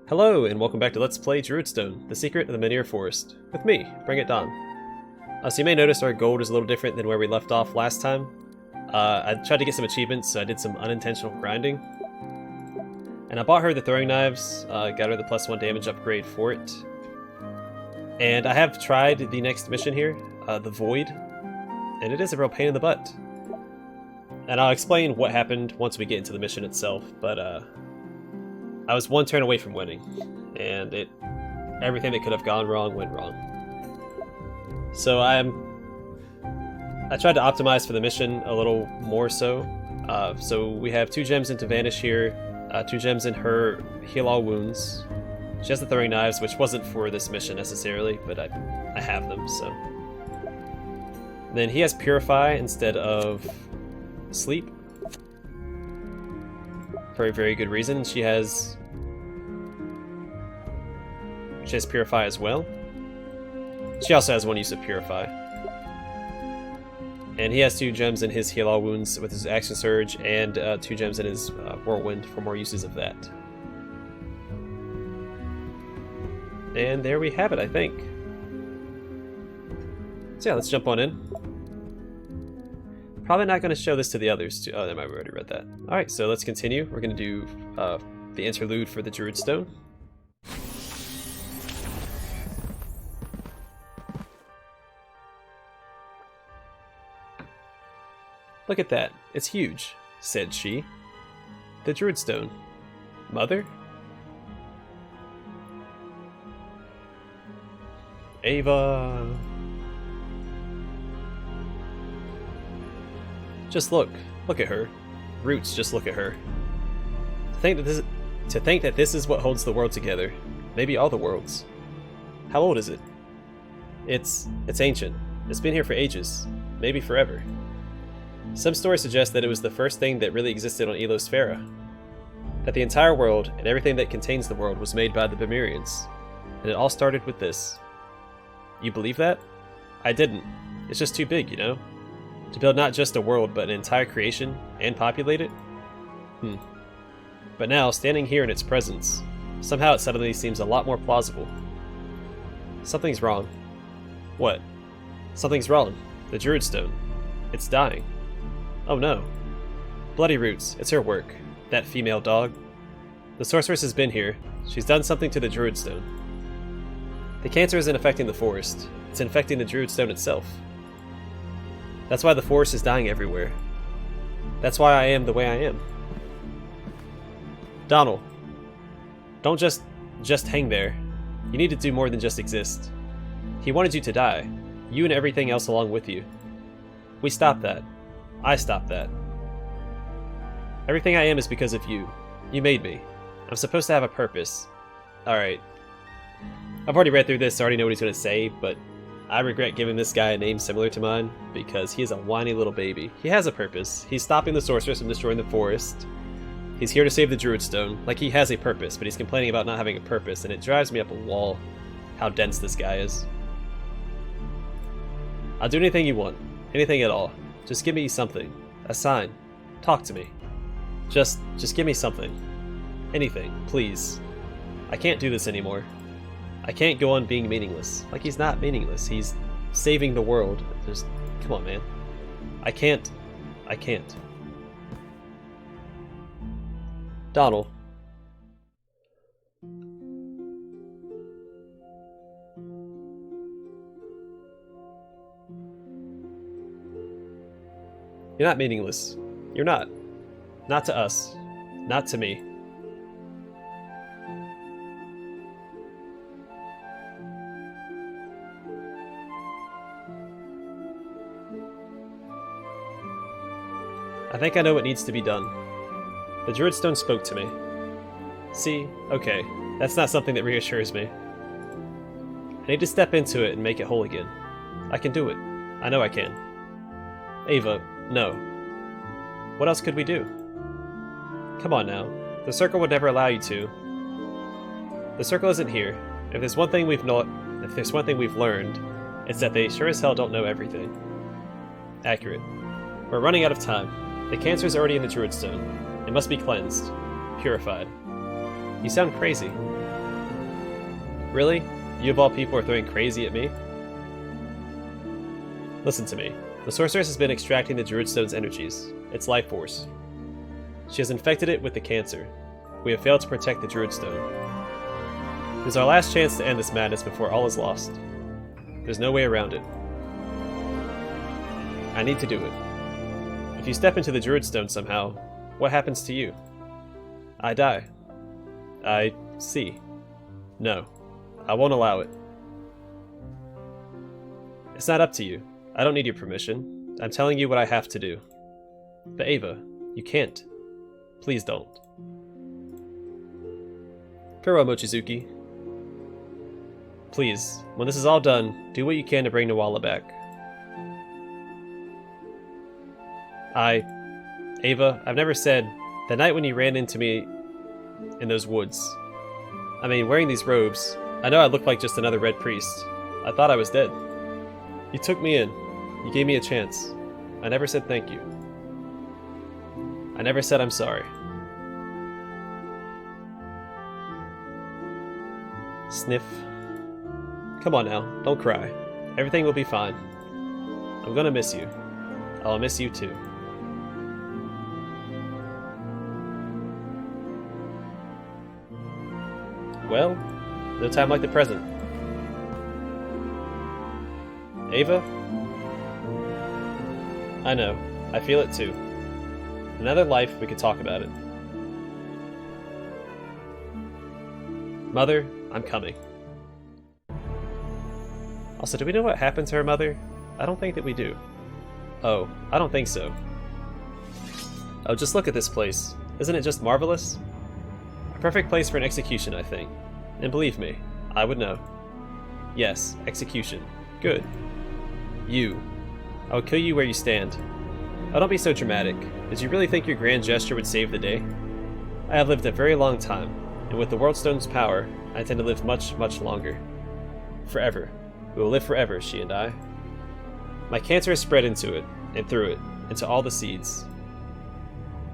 Hello, and welcome back to Let's Play Druidstone, the secret of the Menhir Forest. With me, Bring It Dawn. So you may notice our gold is a little different than where we left off last time. I tried to get some achievements, so I did some unintentional grinding. And I bought her the throwing knives, got her the +1 damage upgrade for it. And I have tried the next mission here, the Void, and it is a real pain in the butt. And I'll explain what happened once we get into the mission itself, but I was one turn away from winning, and everything that could have gone wrong went wrong. So I tried to optimize for the mission a little more so. So we have 2 gems into Vanish here, 2 gems in her Heal All Wounds. She has the throwing knives, which wasn't for this mission necessarily, but I have them, so. Then he has Purify instead of Sleep. For a very good reason. She has Purify as well. She also has 1 use of Purify. And he has 2 gems in his Heal All Wounds with his Action Surge, and 2 gems in his Whirlwind for more uses of that. And there we have it, I think. So yeah, let's jump on in. Probably not going to show this to the others too. Oh, I've already read that. Alright, so let's continue. We're going to do the interlude for the Druidstone. Look at that. It's huge, said she. The Druidstone. Mother? Ava. Just look. Look at her. Roots, just look at her. To think that this is what holds the world together. Maybe all the worlds. How old is it? It's ancient. It's been here for ages. Maybe forever. Some stories suggest that it was the first thing that really existed on Elosphera. That the entire world, and everything that contains the world, was made by the Bemirians. And it all started with this. You believe that? I didn't. It's just too big, you know? To build not just a world, but an entire creation, and populate it? But now, standing here in its presence, somehow it suddenly seems a lot more plausible. Something's wrong. What? Something's wrong. The Druidstone. It's dying. Oh no. Bloody Roots, it's her work. That female dog. The Sorceress has been here. She's done something to the Druidstone. The cancer isn't affecting the forest. It's infecting the Druidstone itself. That's why the forest is dying everywhere. That's why I am the way I am. Donald, don't just hang there. You need to do more than just exist. He wanted you to die. You and everything else along with you. We stopped that. I stopped that. Everything I am is because of you. You made me. I'm supposed to have a purpose. Alright. I've already read through this, so I already know what he's going to say, but I regret giving this guy a name similar to mine, because he is a whiny little baby. He has a purpose. He's stopping the Sorceress from destroying the forest. He's here to save the Druidstone. Like, he has a purpose, but he's complaining about not having a purpose, and it drives me up a wall how dense this guy is. I'll do anything you want. Anything at all. Just give me something. A sign. Talk to me. Just give me something. Anything, please. I can't do this anymore. I can't go on being meaningless. Like, he's not meaningless. He's saving the world. Just, come on, man. I can't. Donald. You're not meaningless. You're not. Not to us. Not to me. I think I know what needs to be done. The Druidstone spoke to me. See? Okay. That's not something that reassures me. I need to step into it and make it whole again. I can do it. I know I can. Ava, no. What else could we do? Come on now. The circle would never allow you to. The circle isn't here. If there's one thing we've learned, it's that they sure as hell don't know everything. Accurate. We're running out of time. The cancer is already in the Druidstone. It must be cleansed. Purified. You sound crazy. Really? You of all people are throwing crazy at me? Listen to me. The Sorceress has been extracting the Druidstone's energies, its life force. She has infected it with the cancer. We have failed to protect the Druidstone. It is our last chance to end this madness before all is lost. There's no way around it. I need to do it. If you step into the Druidstone somehow, what happens to you? I die. I see. No. I won't allow it. It's not up to you. I don't need your permission. I'm telling you what I have to do. But Ava, you can't. Please don't. Farewell, Mochizuki. Please, when this is all done, do what you can to bring Nawala back. Ava, I've never said, the night when you ran into me in those woods. I mean, wearing these robes, I know I looked like just another red priest. I thought I was dead. You took me in. You gave me a chance. I never said thank you. I never said I'm sorry. Sniff. Come on now, don't cry. Everything will be fine. I'm gonna miss you. I'll miss you too. Well, no time like the present. Ava? I know. I feel it too. Another life, we could talk about it. Mother, I'm coming. Also, do we know what happened to her mother? I don't think that we do. Oh, I don't think so. Oh, just look at this place. Isn't it just marvelous? A perfect place for an execution, I think. And believe me, I would know. Yes, execution. Good. You. I will kill you where you stand. Oh, don't be so dramatic. Did you really think your grand gesture would save the day? I have lived a very long time, and with the Worldstone's power, I intend to live much, much longer. Forever. We will live forever, she and I. My cancer has spread into it, and through it, into all the seeds.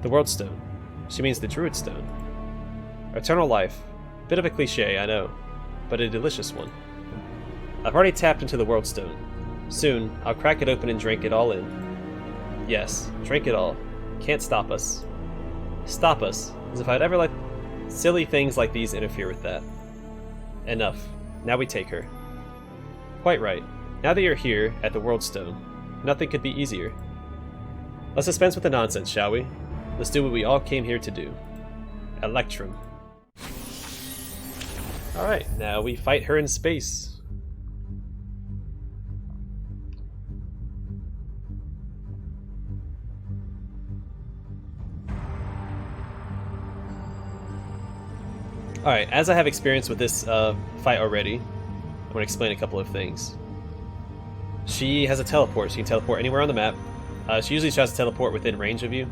The Worldstone. She means the Druidstone. Eternal life. Bit of a cliche, I know, but a delicious one. I've already tapped into the Worldstone. Soon, I'll crack it open and drink it all in. Yes, drink it all. Can't stop us. Stop us, as if I'd ever let silly things like these interfere with that. Enough. Now we take her. Quite right. Now that you're here, at the Worldstone, nothing could be easier. Let's dispense with the nonsense, shall we? Let's do what we all came here to do. Electrum. Alright, now we fight her in space. Alright, as I have experience with this fight already, I'm going to explain a couple of things. She has a teleport. She can teleport anywhere on the map. She usually tries to teleport within range of you.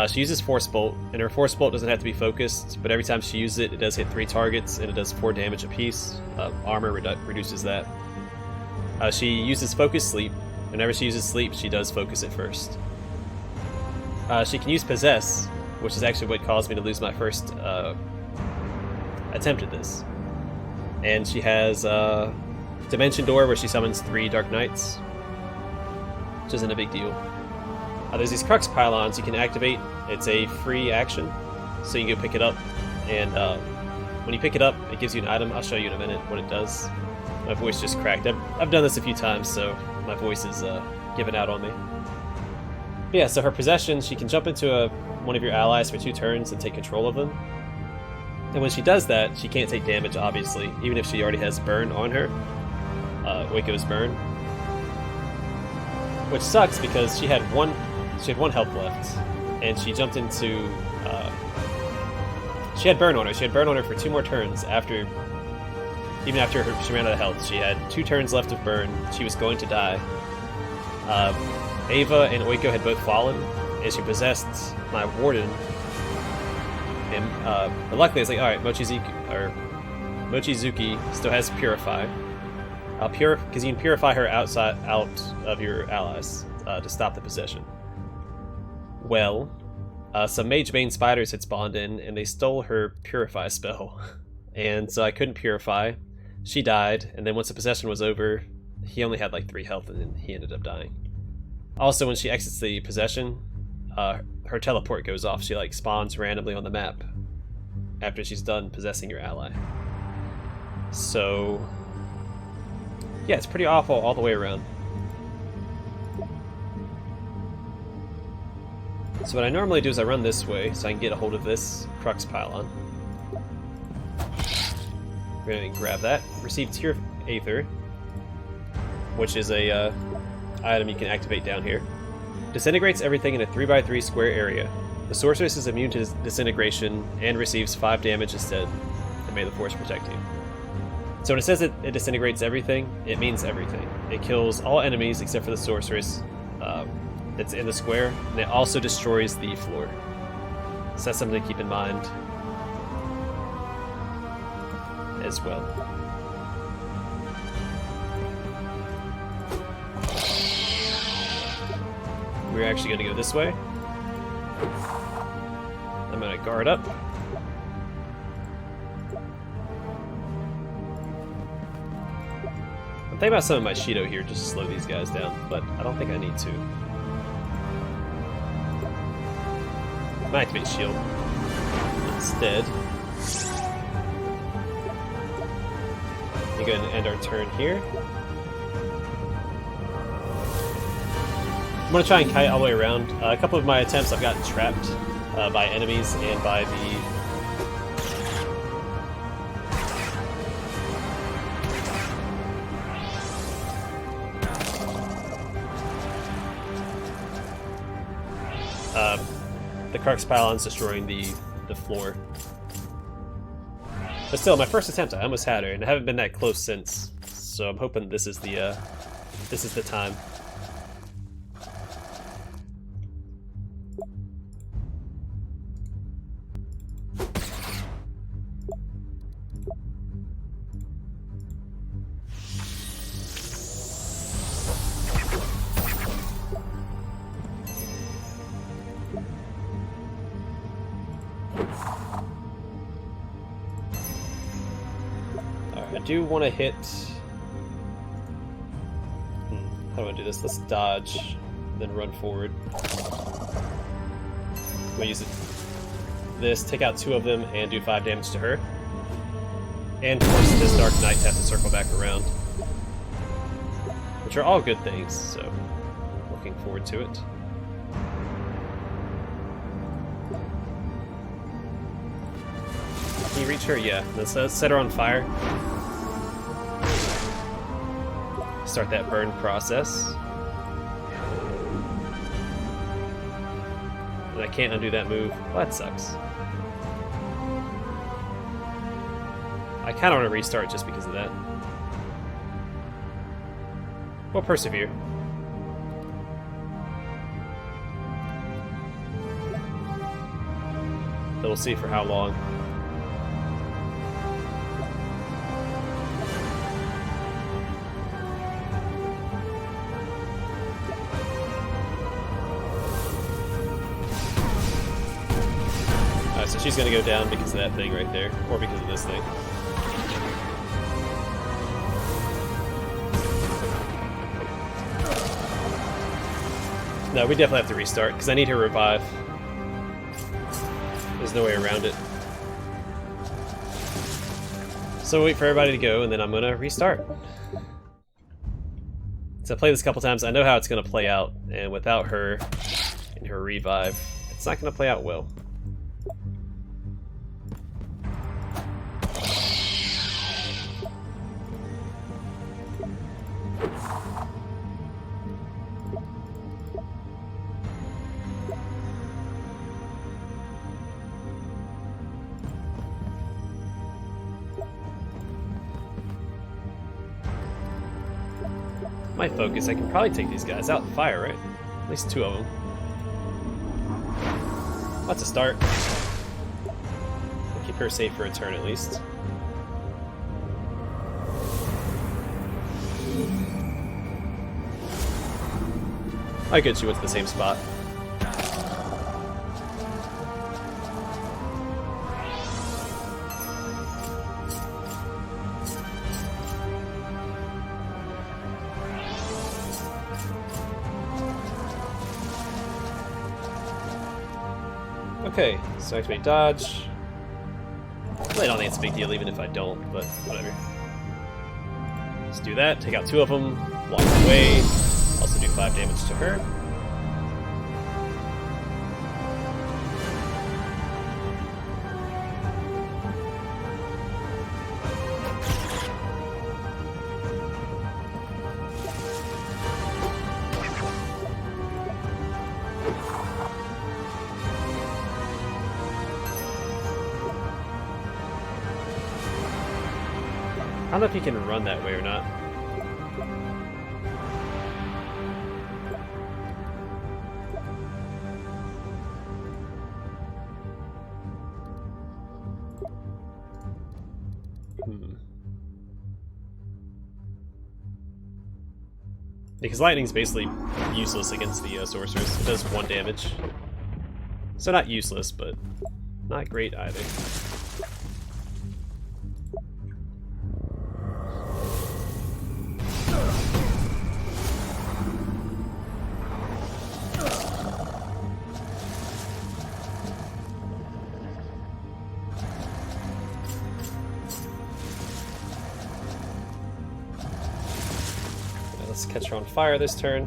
She uses Force Bolt, and her Force Bolt doesn't have to be focused, but every time she uses it, it does hit 3 targets, and it does 4 damage apiece. Armor reduces that. She uses Focus Sleep. Whenever she uses Sleep, she does focus it first. She can use Possess, which is actually what caused me to lose my first attempt at this. And she has Dimension Door, where she summons 3 Dark Knights, which isn't a big deal. There's these Crux Pylons you can activate. It's a free action, so you can go pick it up, and when you pick it up, it gives you an item. I'll show you in a minute what it does. My voice just cracked. I've done this a few times, so my voice is giving out on me. But yeah, so her possession, she can jump into one of your allies for 2 turns and take control of them. And when she does that, she can't take damage, obviously, even if she already has Burn on her. Oiko's Burn. Which sucks because she had one health left, and she jumped into... she had Burn on her. She had Burn on her for 2 more turns after... Even after she ran out of health. She had 2 turns left of Burn. She was going to die. Ava and Oiko had both fallen, and she possessed my Warden. And, but luckily, it's like, alright, Mochizuki still has Purify. Because you can purify her out of your allies to stop the possession. Well, some Mage Bane spiders had spawned in, and they stole her Purify spell. and so I couldn't purify. She died, and then once the possession was over, he only had like 3 health, and then he ended up dying. Also, when she exits the possession, her teleport goes off. She like spawns randomly on the map after she's done possessing your ally. So yeah, it's pretty awful all the way around. So what I normally do is I run this way so I can get a hold of this Crux Pylon. We're going to grab that. Receive Tear of Aether, which is a item you can activate down here. Disintegrates everything in a 3x3 square area. The Sorceress is immune to disintegration and receives 5 damage instead. And may the Force protect you. So when it says it disintegrates everything, it means everything. It kills all enemies except for the Sorceress that's in the square, and it also destroys the floor. So that's something to keep in mind as well. We're actually going to go this way. I'm going to guard up. I'm thinking about some of my Shido here just to slow these guys down, but I don't think I need to. I might activate shield instead. We're going to end our turn here. I'm going to try and kite all the way around. A couple of my attempts I've gotten trapped by enemies and by the Crux Pylons destroying the floor. But still, my first attempt, I almost had her, and I haven't been that close since. So I'm hoping this is the time. I do want to hit... How do I do this? Let's dodge, then run forward. I'm going to use this, take out 2 of them, and do 5 damage to her. And force this Dark Knight to have to circle back around. Which are all good things, so looking forward to it. Can you reach her? Yeah. Let's set her on fire. Start that burn process. And I can't undo that move. Well, that sucks. I kind of want to restart just because of that. We'll persevere. But we'll see for how long. So she's gonna go down because of that thing right there, or because of this thing. No, we definitely have to restart, because I need her revive. There's no way around it. So we'll wait for everybody to go, and then I'm gonna restart. So I played this a couple times, I know how it's gonna play out, and without her and her revive, it's not gonna play out well. My focus, I can probably take these guys out in fire, right? At least 2 of them. That's a start. We'll keep her safe for a turn at least. I good, she went to the same spot. Okay, so activate dodge. I don't think it's a big deal even if I don't, but whatever. Let's do that, take out 2 of them, walk away, also do 5 damage to her. I don't know if he can run that way or not. Because lightning's basically useless against the sorceress. It does 1 damage. So not useless, but not great either. Let's catch her on fire this turn.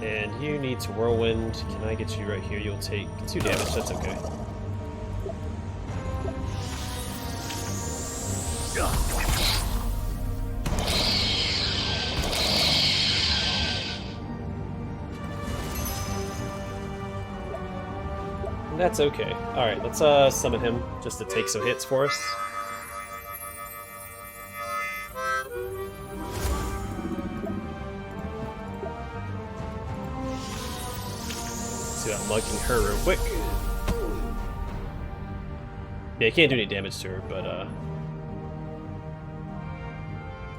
And you need to whirlwind. Can I get you right here? You'll take 2 damage, that's okay. That's okay. Alright, let's summon him just to take some hits for us. See about mugging her real quick. Yeah, I can't do any damage to her, but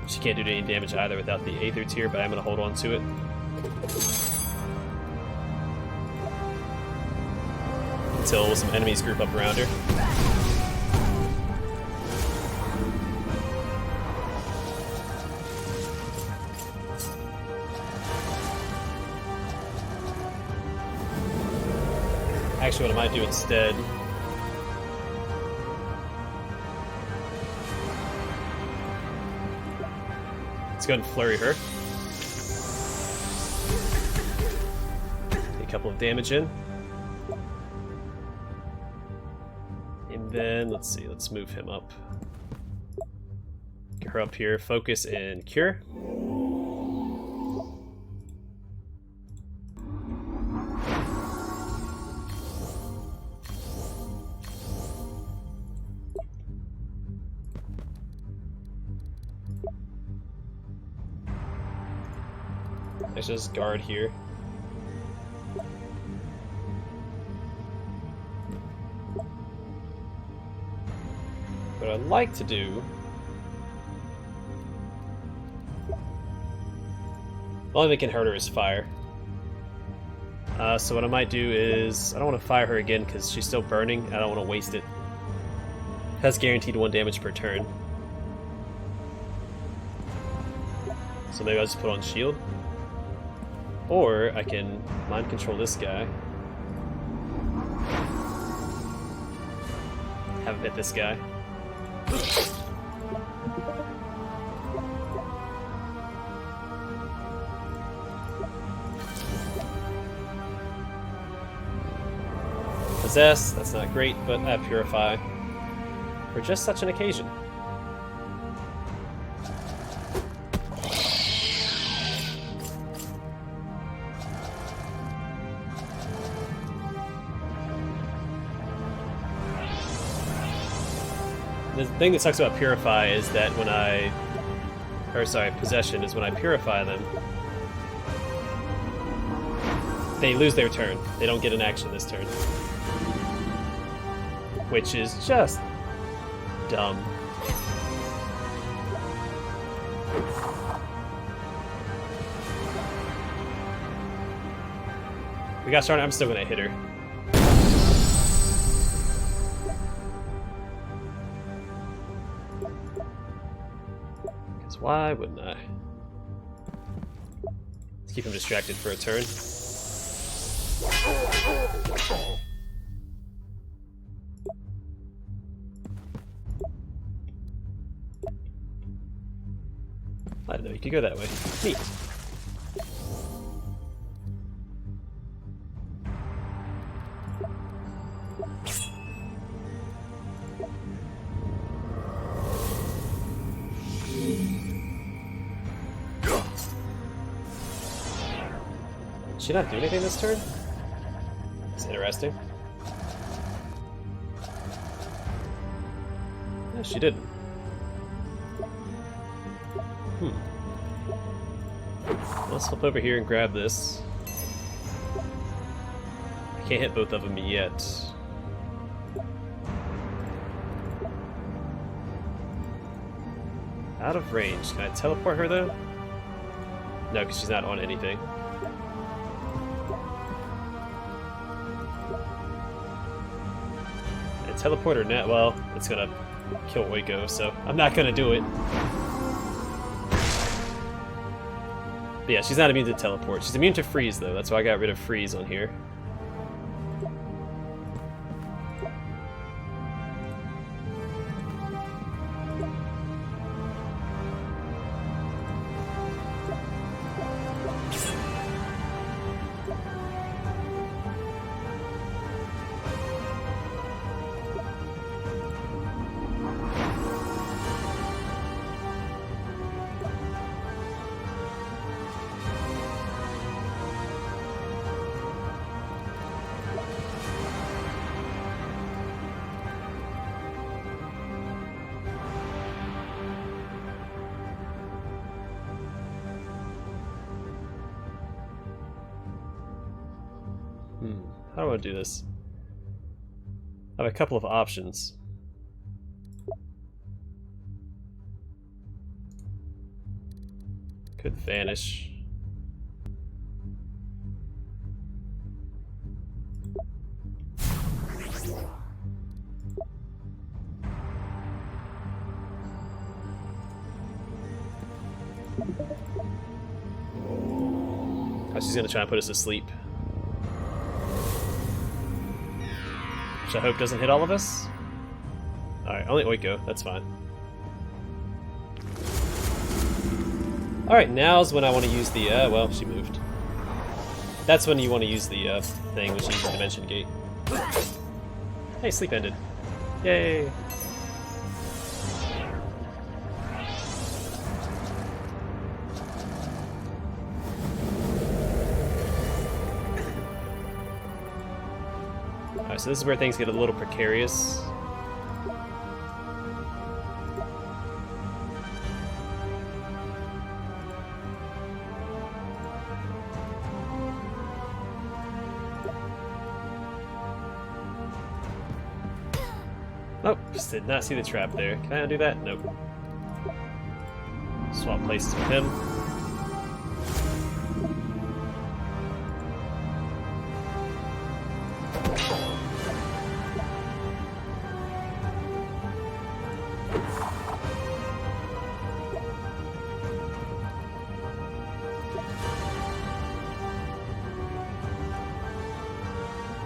she can't do any damage either without the Aether Tier, but I'm gonna hold on to it. Until some enemies group up around her. Actually, what I might do instead let's go ahead and flurry her. Take a couple of damage in. And then, let's see, let's move him up. Get her up here, focus and cure. Let's just guard here. What I'd like to do... The only thing that can hurt her is fire. So what I might do is... I don't want to fire her again because she's still burning. I don't want to waste it. Has guaranteed 1 damage per turn. So maybe I'll just put on shield. Or I can mind control this guy. Have him hit this guy. Possess, that's not great, but I have Purify. For just such an occasion. The thing that sucks about Purify is that when I... Possession is when I purify them, they lose their turn. They don't get an action this turn. Which is just... dumb. We got started, I'm still gonna hit her. Why wouldn't I? Keep him distracted for a turn. I don't know, you could go that way. Neat. Did she not do anything this turn? It's interesting. No, she didn't. Let's flip over here and grab this. I can't hit both of them yet. Out of range. Can I teleport her though? No, because she's not on anything. And teleport her now. Well, it's gonna kill Oiko, so I'm not gonna do it. But yeah, she's not immune to teleport. She's immune to freeze, though. That's why I got rid of freeze on here. How do I want to do this? I have a couple of options. Could vanish. Oh, she's gonna try and put us to sleep. Which I hope doesn't hit all of us. Alright, only Oiko, that's fine. Alright, now's when I want to use the, well, she moved. That's when you want to use the, thing, which uses Dimension Gate. Hey, sleep ended. Yay! Alright, so this is where things get a little precarious. Oh, just did not see the trap there. Can I undo that? Nope. Swap places with him.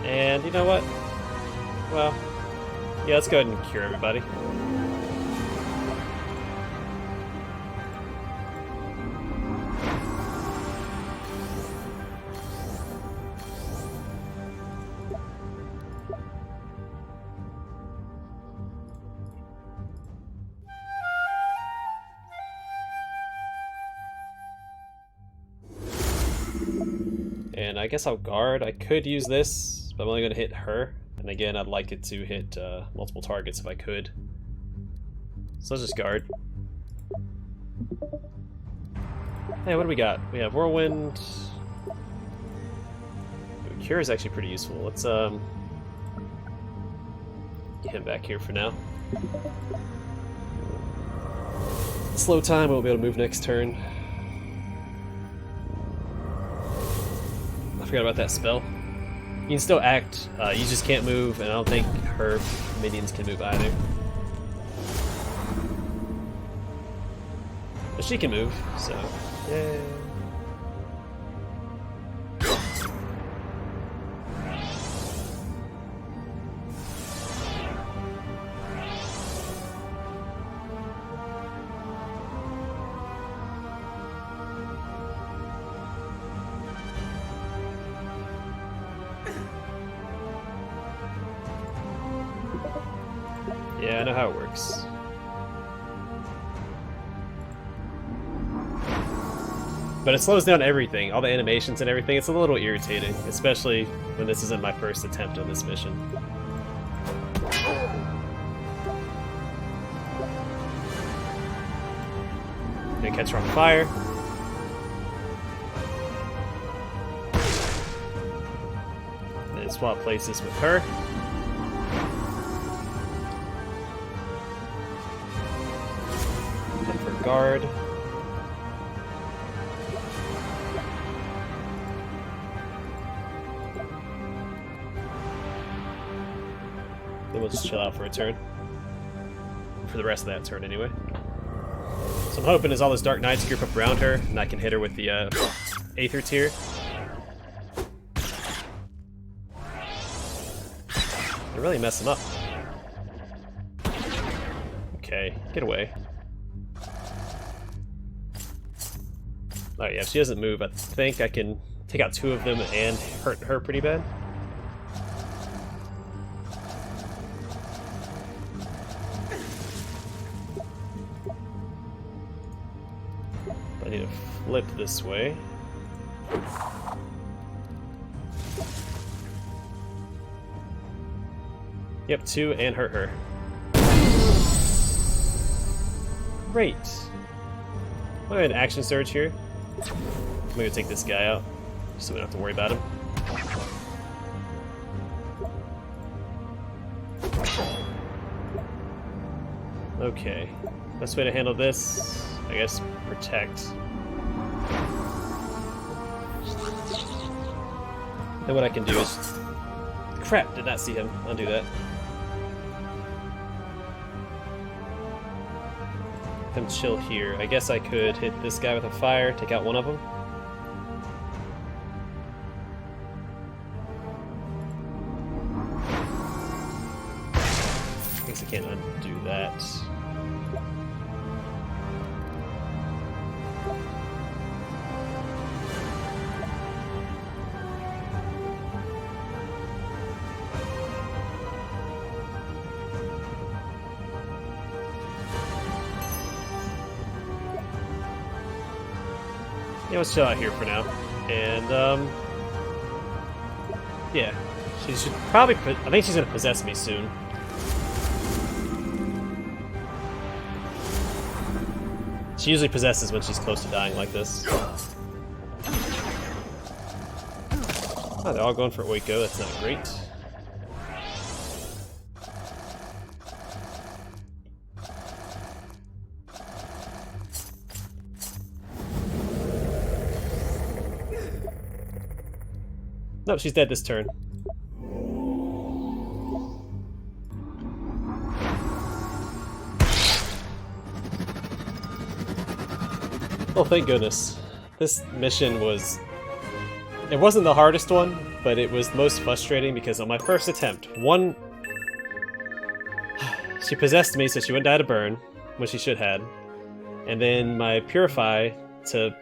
And you know what? Well, yeah, let's go ahead and cure everybody. And I guess I'll guard. I could use this, but I'm only going to hit her. And again, I'd like it to hit multiple targets if I could. So let's just guard. Hey, what do we got? We have Whirlwind. Cure is actually pretty useful. Let's get him back here for now. Slow time, we won't be able to move next turn. I forgot about that spell. You can still act, you just can't move, and I don't think her minions can move either. But she can move, so yay. Yeah, I know how it works. But it slows down everything, all the animations and everything. It's a little irritating, especially when this isn't my first attempt on this mission. Gonna catch her on fire. Then swap places with her. Head for guard. Then we'll just chill out for a turn. For the rest of that turn, anyway. So I'm hoping as all those Dark Knights group up around her, and I can hit her with the Aether Tier. I really mess them up. Okay, get away. Oh yeah, if she doesn't move, I think I can take out 2 of them and hurt her pretty bad. I need to flip this way. Yep, 2 and hurt her. Great. I'm gonna have an action surge here. I'm gonna take this guy out, so we don't have to worry about him. Okay. Best way to handle this, I guess, protect. Then what I can do is... Crap, did not see him. Undo that. Them chill here. I guess I could hit this guy with a fire, take out one of them. I guess I can't undo that. Yeah, let's chill out here for now. And, yeah. She should probably... I think she's gonna possess me soon. She usually possesses when she's close to dying like this. Oh, they're all going for Oiko. That's not great. Nope, she's dead this turn. Oh, thank goodness. This mission was... It wasn't the hardest one, but it was most frustrating because on my first attempt, she possessed me so she wouldn't die to burn, when she should have. And then my Purify to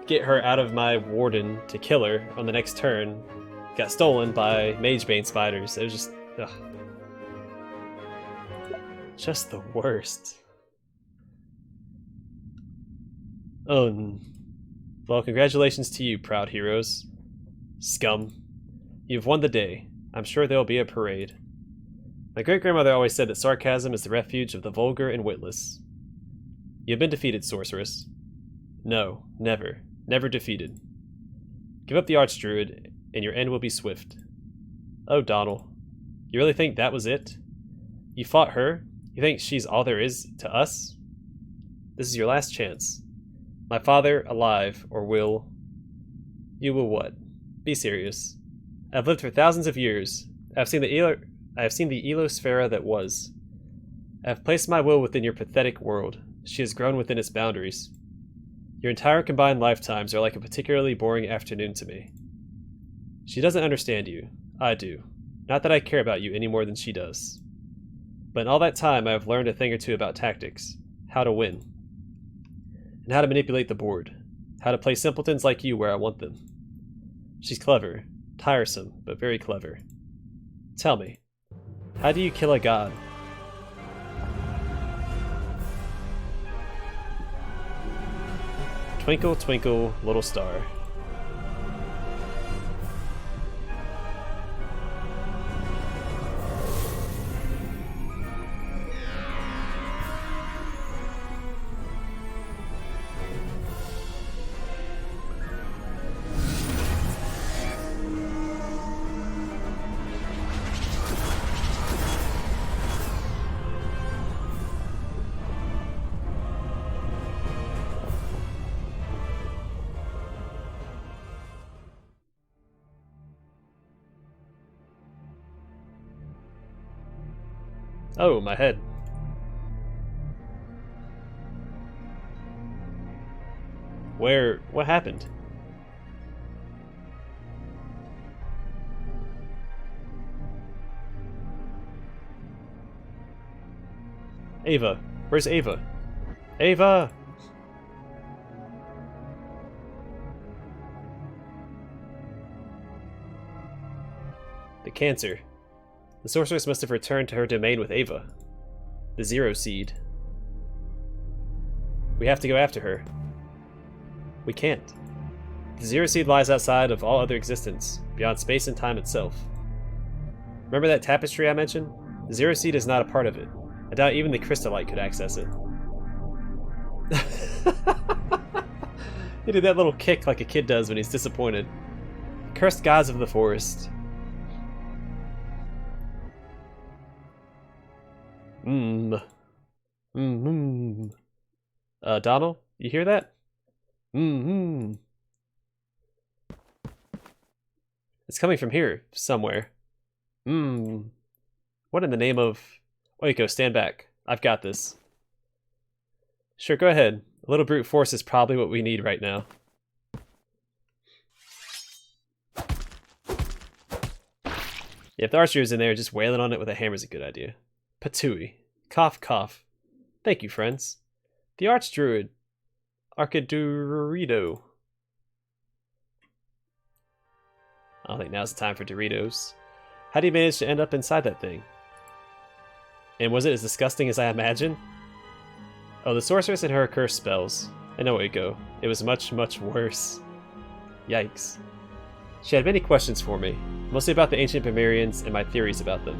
get her out of my warden to kill her on the next turn got stolen by Magebane spiders. It was just... ugh. Just the worst. Oh, well, congratulations to you, proud heroes. Scum. You've won the day. I'm sure there'll be a parade. My great-grandmother always said that sarcasm is the refuge of the vulgar and witless. You've been defeated, Sorceress. No, never. Never defeated. Give up the archdruid, and your end will be swift. Oh, Donald. You really think that was it? You fought her? You think she's all there is to us? This is your last chance. My father, alive, or will... You will what? Be serious. I've lived for thousands of years. I have seen the Elosphera that was. I have placed my will within your pathetic world. She has grown within its boundaries. Your entire combined lifetimes are like a particularly boring afternoon to me. She doesn't understand you. I do. Not that I care about you any more than she does. But in all that time I have learned a thing or two about tactics. How to win. And how to manipulate the board. How to play simpletons like you where I want them. She's clever. Tiresome, but very clever. Tell me, How do you kill a god? Twinkle, twinkle, little star. Oh, my head. What happened? Ava. Where's Ava? Ava! The cancer. The sorceress must have returned to her domain with Ava. The Zero Seed. We have to go after her. We can't. The Zero Seed lies outside of all other existence, beyond space and time itself. Remember that tapestry I mentioned? The Zero Seed is not a part of it. I doubt even the Crystallite could access it. He did that little kick like a kid does when he's disappointed. Cursed gods of the forest. Donald, you hear that? It's coming from here, somewhere. What in the name of... Oiko, stand back. I've got this. Sure, go ahead. A little brute force is probably what we need right now. Yeah, if the archdruid's in there, just wailing on it with a hammer is a good idea. Patui. Cough, cough. Thank you, friends. The archdruid. Archdruido. I don't think now's the time for Doritos. How do you manage to end up inside that thing? And was it as disgusting as I imagined? Oh, the sorceress and her cursed spells. I know where it go. It was much, much worse. Yikes. She had many questions for me, mostly about the ancient Bemirians and my theories about them.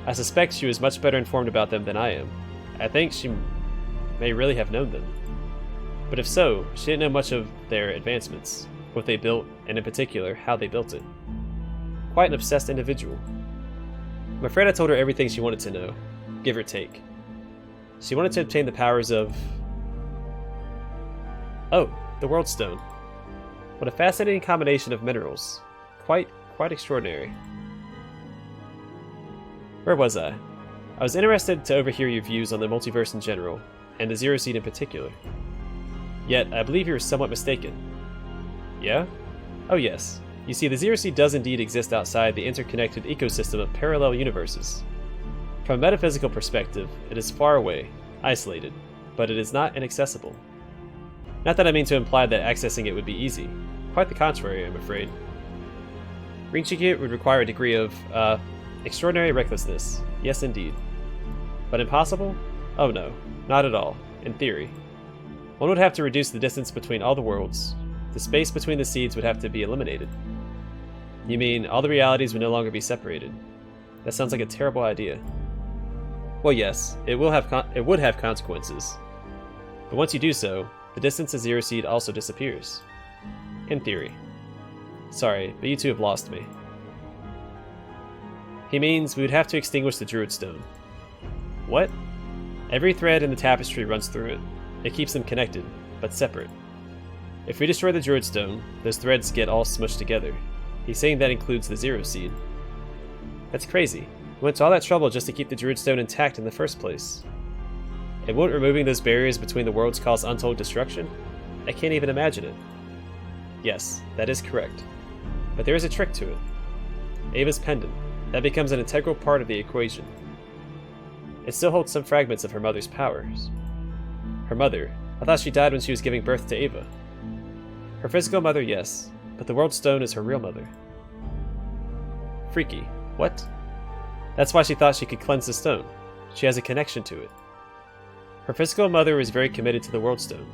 I suspect she was much better informed about them than I am. I think she may really have known them. But if so, she didn't know much of their advancements, what they built, and in particular, how they built it. Quite an obsessed individual. I'm afraid I told her everything she wanted to know, give or take. She wanted to obtain the powers of... Oh, the World Stone. What a fascinating combination of minerals. Quite extraordinary. Where was I? I was interested to overhear your views on the multiverse in general, and the Zero Seed in particular. Yet, I believe you're somewhat mistaken. Yeah? Oh yes. You see, the Zero Seed does indeed exist outside the interconnected ecosystem of parallel universes. From a metaphysical perspective, it is far away, isolated, but it is not inaccessible. Not that I mean to imply that accessing it would be easy. Quite the contrary, I'm afraid. Reaching it would require a degree of, extraordinary recklessness. Yes, indeed. But impossible? Oh no, not at all, in theory. One would have to reduce the distance between all the worlds. The space between the seeds would have to be eliminated. You mean, all the realities would no longer be separated? That sounds like a terrible idea. Well, yes, it would have consequences. But once you do so, the distance to Zero Seed also disappears. In theory. Sorry, but you two have lost me. He means we would have to extinguish the Druidstone. What? Every thread in the tapestry runs through it. It keeps them connected, but separate. If we destroy the Druidstone, those threads get all smushed together. He's saying that includes the Zero Seed. That's crazy. We went to all that trouble just to keep the Druidstone intact in the first place. And won't removing those barriers between the worlds cause untold destruction? I can't even imagine it. Yes, that is correct. But there is a trick to it. Ava's pendant. That becomes an integral part of the equation. It still holds some fragments of her mother's powers. Her mother? I thought she died when she was giving birth to Ava. Her physical mother, yes, but the World Stone is her real mother. Freaky. What? That's why she thought she could cleanse the stone. She has a connection to it. Her physical mother was very committed to the Worldstone.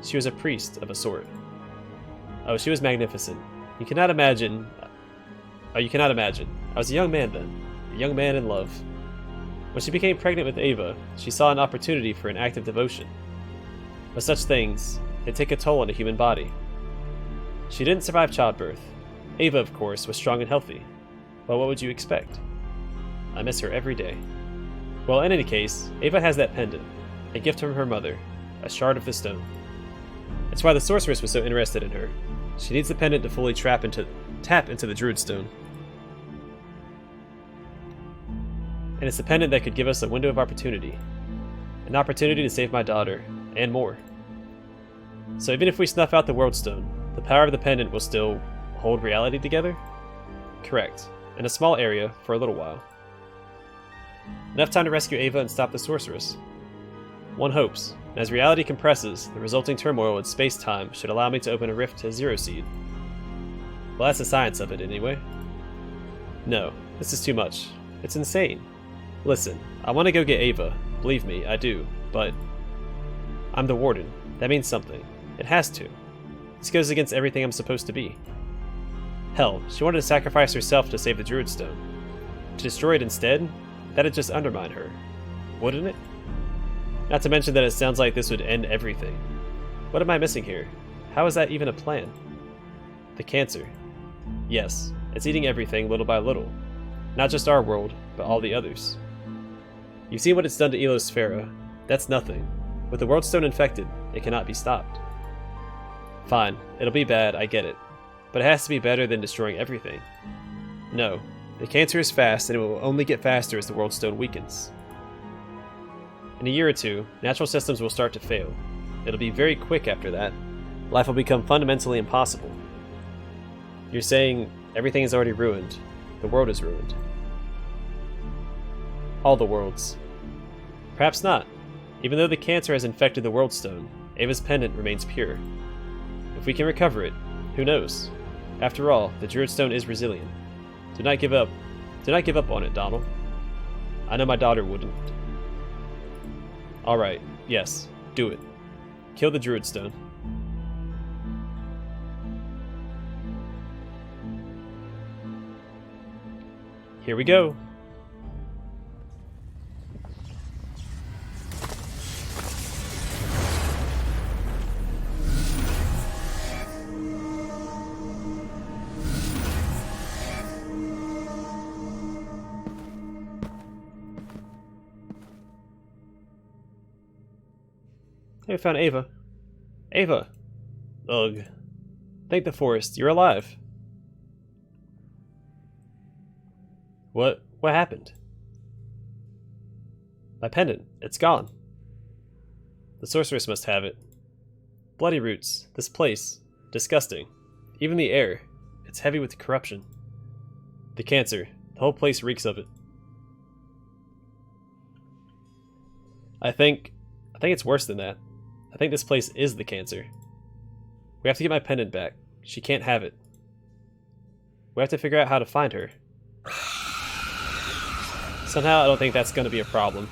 She was a priest of a sort. Oh, she was magnificent. You cannot imagine. Oh, you cannot imagine. I was a young man then. A young man in love. When she became pregnant with Ava, she saw an opportunity for an act of devotion. But such things, they take a toll on a human body. She didn't survive childbirth. Ava, of course, was strong and healthy. Well, what would you expect? I miss her every day. Well, in any case, Ava has that pendant, a gift from her mother, a shard of the stone. It's why the Sorceress was so interested in her. She needs the pendant to fully tap into the Druidstone. And it's the pendant that could give us a window of opportunity. An opportunity to save my daughter, and more. So even if we snuff out the Worldstone, the power of the pendant will still hold reality together? Correct. In a small area, for a little while. Enough time to rescue Ava and stop the Sorceress. One hopes, and as reality compresses, the resulting turmoil in space-time should allow me to open a rift to Zero Seed. Well, that's the science of it, anyway. No, this is too much. It's insane. Listen, I want to go get Ava. Believe me, I do, but I'm the Warden. That means something. It has to. This goes against everything I'm supposed to be. Hell, she wanted to sacrifice herself to save the Druidstone. To destroy it instead? That'd just undermine her. Wouldn't it? Not to mention that it sounds like this would end everything. What am I missing here? How is that even a plan? The cancer. Yes, it's eating everything little by little. Not just our world, but all the others. You've seen what it's done to Elosphera. That's nothing. With the Worldstone infected, it cannot be stopped. Fine, it'll be bad, I get it. But it has to be better than destroying everything. No, the cancer is fast and it will only get faster as the Worldstone weakens. In a year or two, natural systems will start to fail. It'll be very quick after that. Life will become fundamentally impossible. You're saying everything is already ruined. The world is ruined. All the worlds. Perhaps not. Even though the cancer has infected the Worldstone, Ava's pendant remains pure. If we can recover it, who knows? After all, the Druidstone is resilient. Do not give up. Do not give up on it, Donald. I know my daughter wouldn't. Alright, yes, do it. Kill the Druidstone. Here we go. Hey, we found Ava. Ava! Ugh. Thank the forest, you're alive. What happened? My pendant, it's gone. The Sorceress must have it. Bloody roots, this place, disgusting. Even the air, it's heavy with corruption. The cancer, the whole place reeks of it. I think it's worse than that. I think this place is the cancer. We have to get my pendant back. She can't have it. We have to figure out how to find her. Somehow I don't think that's going to be a problem.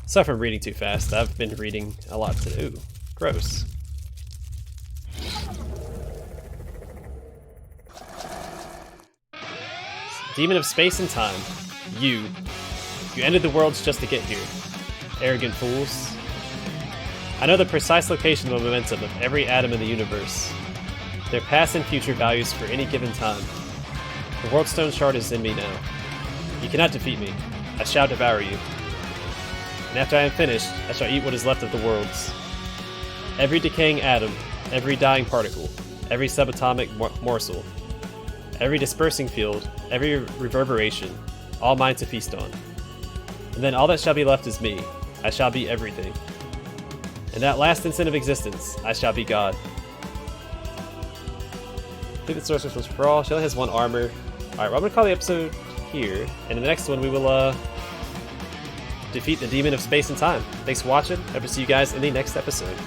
Sorry if I'm reading too fast. I've been reading a lot today. Ooh, gross. Demon of space and time. You ended the worlds just to get here. Arrogant fools. I know the precise location of momentum of every atom in the universe. Their past and future values for any given time. The Worldstone shard is in me now. You cannot defeat me. I shall devour you. And after I am finished, I shall eat what is left of the worlds. Every decaying atom, every dying particle, every subatomic morsel, every dispersing field, every reverberation, all mine to feast on. And then all that shall be left is me. I shall be everything. In that last instant of existence, I shall be God. I think the Sorceress was for all. She only has one armor. Alright, well, I'm going to call the episode here. And in the next one, we will defeat the Demon of Space and Time. Thanks for watching. Hope to see you guys in the next episode.